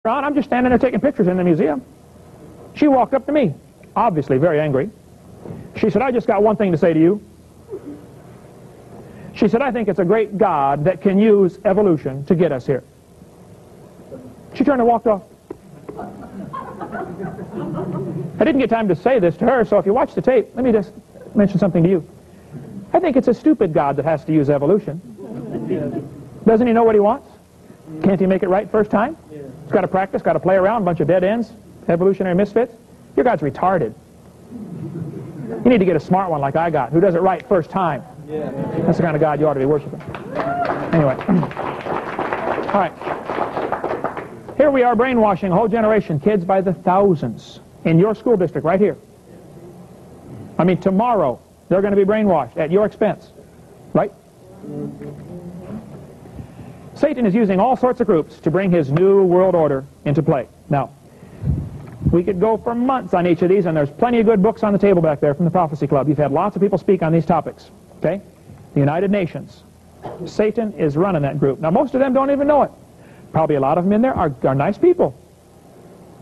I'm just standing there taking pictures in the museum. She walked up to me, obviously very angry. She said, I just got one thing to say to you. She said, I think it's a great God that can use evolution to get us here. She turned and walked off. I didn't get time to say this to her, so if you watch the tape, let me just mention something to you. I think it's a stupid God that has to use evolution. Doesn't he know what he wants? Can't he make it right first time? He's got to practice, got to play around, a bunch of dead ends, evolutionary misfits. Your God's retarded. You need to get a smart one like I got, who does it right first time. That's the kind of God you ought to be worshiping. Anyway. All right. Here we are brainwashing a whole generation, kids by the thousands, in your school district right here. I mean, tomorrow, they're going to be brainwashed at your expense. Right? Satan is using all sorts of groups to bring his new world order into play. Now, we could go for months on each of these, and there's plenty of good books on the table back there from the Prophecy Club. You've had lots of people speak on these topics. Okay? The United Nations. Satan is running that group. Now, most of them don't even know it. Probably a lot of them in there are nice people.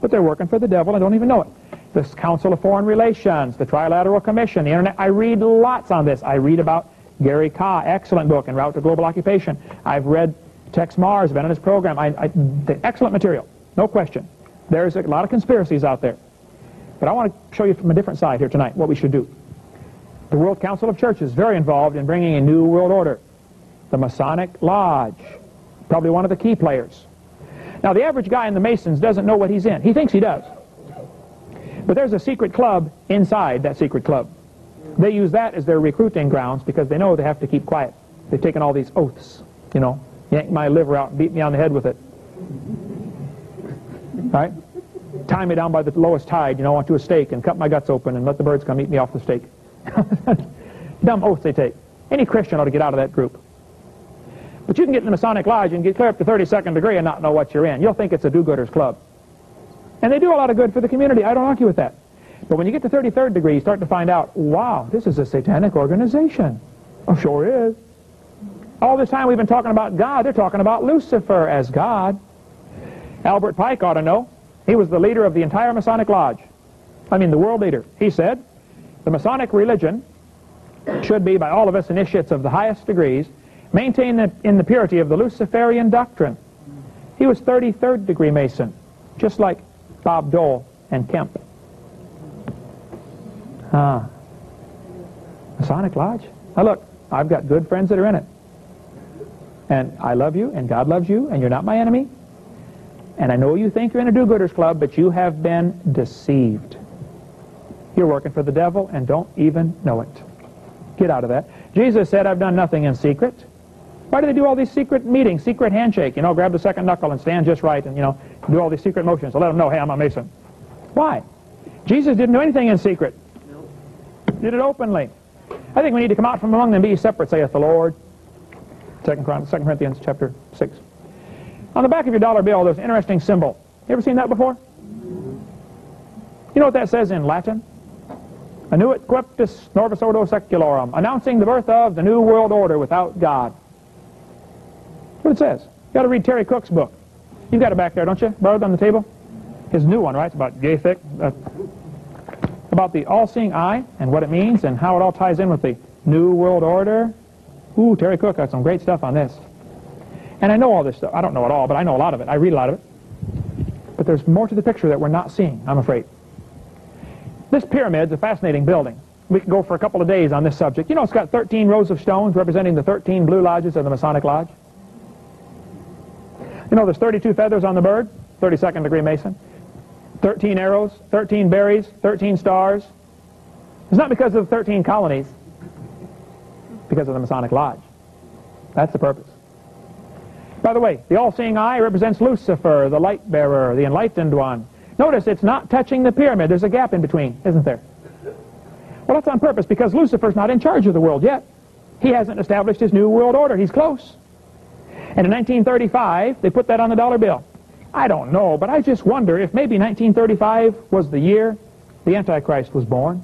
But they're working for the devil and don't even know it. The Council of Foreign Relations, the Trilateral Commission, the Internet. I read lots on this. I read about Gary Kah, excellent book, En Route to Global Occupation. I've read Tex Mars, been on his program. The excellent material, no question. There's a lot of conspiracies out there. But I want to show you from a different side here tonight what we should do. The World Council of Churches is very involved in bringing a new world order. The Masonic Lodge, probably one of the key players. Now, the average guy in the Masons doesn't know what he's in. He thinks he does. But there's a secret club inside that secret club. They use that as their recruiting grounds because they know they have to keep quiet. They've taken all these oaths, you know. Yank my liver out and beat me on the head with it. Right? Tie me down by the lowest tide, you know, onto a stake and cut my guts open and let the birds come eat me off the stake. Dumb oaths they take. Any Christian ought to get out of that group. But you can get in the Masonic Lodge and get clear up to 32nd degree and not know what you're in. You'll think it's a do-gooders club. And they do a lot of good for the community. I don't argue with that. But when you get to 33rd degree, you start to find out, wow, this is a satanic organization. Oh, sure is. All this time we've been talking about God, they're talking about Lucifer as God. Albert Pike ought to know. He was the leader of the entire Masonic Lodge. I mean, the world leader. He said, the Masonic religion should be, by all of us initiates of the highest degrees, maintained in the purity of the Luciferian doctrine. He was 33rd degree Mason, just like Bob Dole and Kemp. Masonic Lodge? Now look, I've got good friends that are in it. And I love you, and God loves you, and you're not my enemy. And I know you think you're in a do-gooders club, but you have been deceived. You're working for the devil and don't even know it. Get out of that. Jesus said, I've done nothing in secret. Why do they do all these secret meetings, secret handshake? You know, grab the second knuckle and stand just right and, you know, do all these secret motions to let them know, hey, I'm a Mason. Why? Jesus didn't do anything in secret. Did it openly. I think we need to come out from among them, be separate, saith the Lord. 2 Corinthians chapter 6. On the back of your dollar bill, there's an interesting symbol. You ever seen that before? You know what that says in Latin? Annuit queptis norbis ordo secularum, announcing the birth of the new world order without God. That's what it says. You got to read Terry Cook's book. You've got it back there, don't you? Borrowed on the table? His new one, right? It's about yay thick. About the all-seeing eye and what it means and how it all ties in with the new world order. Ooh, Terry Cook got some great stuff on this. And I know all this stuff. I don't know it all, but I know a lot of it. I read a lot of it. But there's more to the picture that we're not seeing, I'm afraid. This pyramid's a fascinating building. We could go for a couple of days on this subject. You know, it's got 13 rows of stones representing the 13 blue lodges of the Masonic Lodge. You know, there's 32 feathers on the bird, 32nd degree Mason. 13 arrows, 13 berries, 13 stars. It's not because of the 13 colonies. Because of the Masonic Lodge. That's the purpose. By the way, the all-seeing eye represents Lucifer, the light bearer, the enlightened one. Notice it's not touching the pyramid. There's a gap in between, isn't there? Well, that's on purpose because Lucifer's not in charge of the world yet. He hasn't established his new world order. He's close. And in 1935, they put that on the dollar bill. I don't know, but I just wonder if maybe 1935 was the year the Antichrist was born.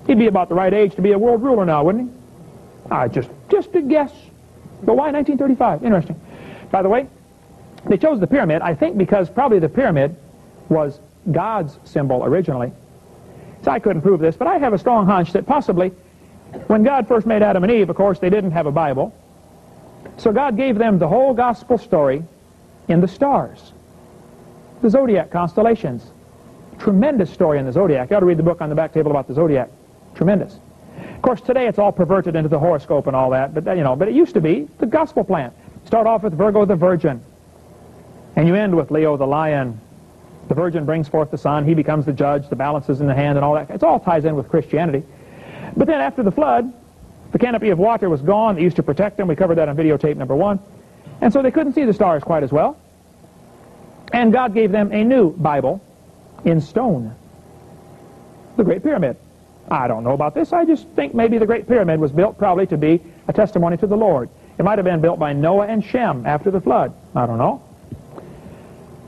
He'd be about the right age to be a world ruler now, wouldn't he? Just a guess. But why 1935? Interesting. By the way, They chose the pyramid, I think, because probably the pyramid was God's symbol originally. So I couldn't prove this, but I have a strong hunch that possibly when God first made Adam and Eve, of course, they didn't have a Bible. So God gave them the whole gospel story in the stars, the zodiac constellations. Tremendous story in the zodiac. You ought to read the book on the back table about the zodiac. Tremendous. Of course, today it's all perverted into the horoscope and all that, but but it used to be the gospel plan. Start off with Virgo the Virgin, and you end with Leo the Lion. The Virgin brings forth the Son, he becomes the judge, the balance is in the hand, and all that. It all ties in with Christianity. But then after the flood, the canopy of water was gone that used to protect them. We covered that on videotape number 1. And so they couldn't see the stars quite as well. And God gave them a new Bible in stone, the Great Pyramid. I don't know about this. I just think maybe the Great Pyramid was built probably to be a testimony to the Lord. It might have been built by Noah and Shem after the flood. I don't know.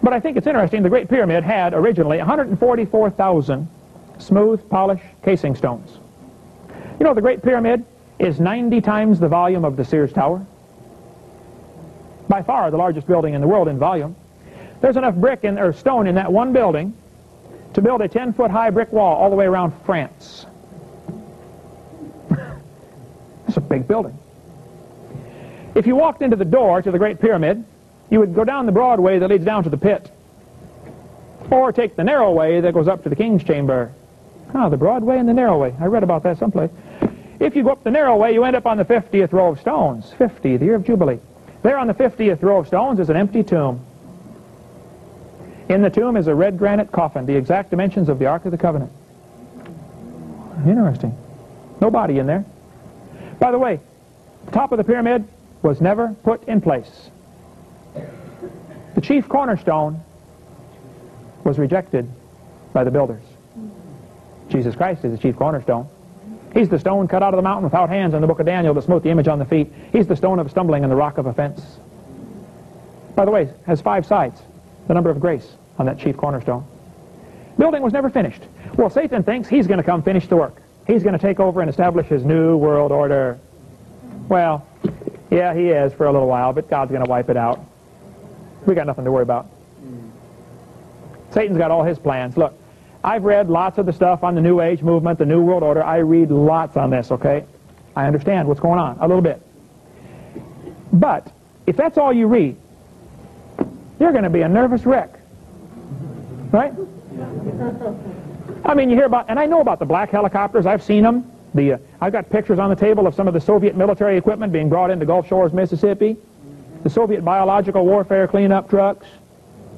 But I think it's interesting. The Great Pyramid had originally 144,000 smooth, polished casing stones. You know, the Great Pyramid is 90 times the volume of the Sears Tower. By far the largest building in the world in volume. There's enough brick or stone in that one building to build a 10-foot high brick wall all the way around France. It's a big building. If you walked into the door to the Great Pyramid, you would go down the broad way that leads down to the pit, or take the narrow way that goes up to the King's Chamber. The broad way and the narrow way. I read about that someplace. If you go up the narrow way, you end up on the 50th row of stones. 50, the year of Jubilee. There on the 50th row of stones is an empty tomb. In the tomb is a red granite coffin, the exact dimensions of the Ark of the Covenant. Interesting. No body in there. By the way, the top of the pyramid was never put in place. The chief cornerstone was rejected by the builders. Jesus Christ is the chief cornerstone. He's the stone cut out of the mountain without hands in the book of Daniel that smote the image on the feet. He's the stone of stumbling and the rock of offense. By the way, it has 5 sides, the number of grace on that chief cornerstone. Building was never finished. Well, Satan thinks he's going to come finish the work. He's going to take over and establish his new world order. Well, yeah, he is for a little while, but God's going to wipe it out. We got nothing to worry about. Satan's got all his plans. Look, I've read lots of the stuff on the New Age movement, the New World Order. I read lots on this, okay? I understand what's going on, a little bit. But if that's all you read, you're going to be a nervous wreck. Right? I mean, you hear about, and I know about the black helicopters. I've seen them. I've got pictures on the table of some of the Soviet military equipment being brought into Gulf Shores, Mississippi. The Soviet biological warfare cleanup trucks.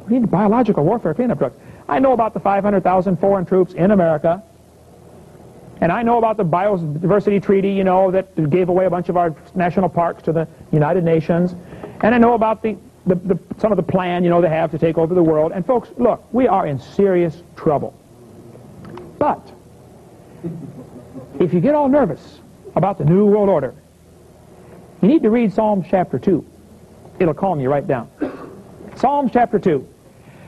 We need biological warfare cleanup trucks. I know about the 500,000 foreign troops in America. And I know about the biodiversity treaty, you know, that gave away a bunch of our national parks to the United Nations. And I know about some of the plan, you know, they have to take over the world. And folks, look, we are in serious trouble. But if you get all nervous about the New World Order, you need to read Psalms chapter 2. It'll calm you right down. Psalms chapter 2.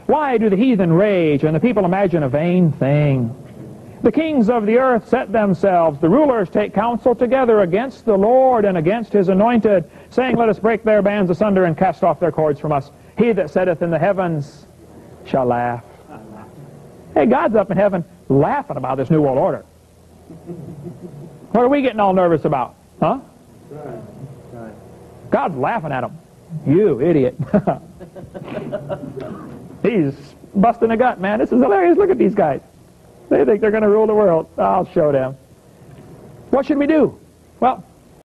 Why do the heathen rage and the people imagine a vain thing? The kings of the earth set themselves, the rulers take counsel together against the Lord and against his anointed, saying, let us break their bands asunder and cast off their cords from us. He that sitteth in the heavens shall laugh. Hey, God's up in heaven laughing about this New World Order. What are we getting all nervous about? Huh? God's laughing at them. You idiot. He's busting a gut, man. This is hilarious. Look at these guys. They think they're going to rule the world. I'll show them. What should we do? Well,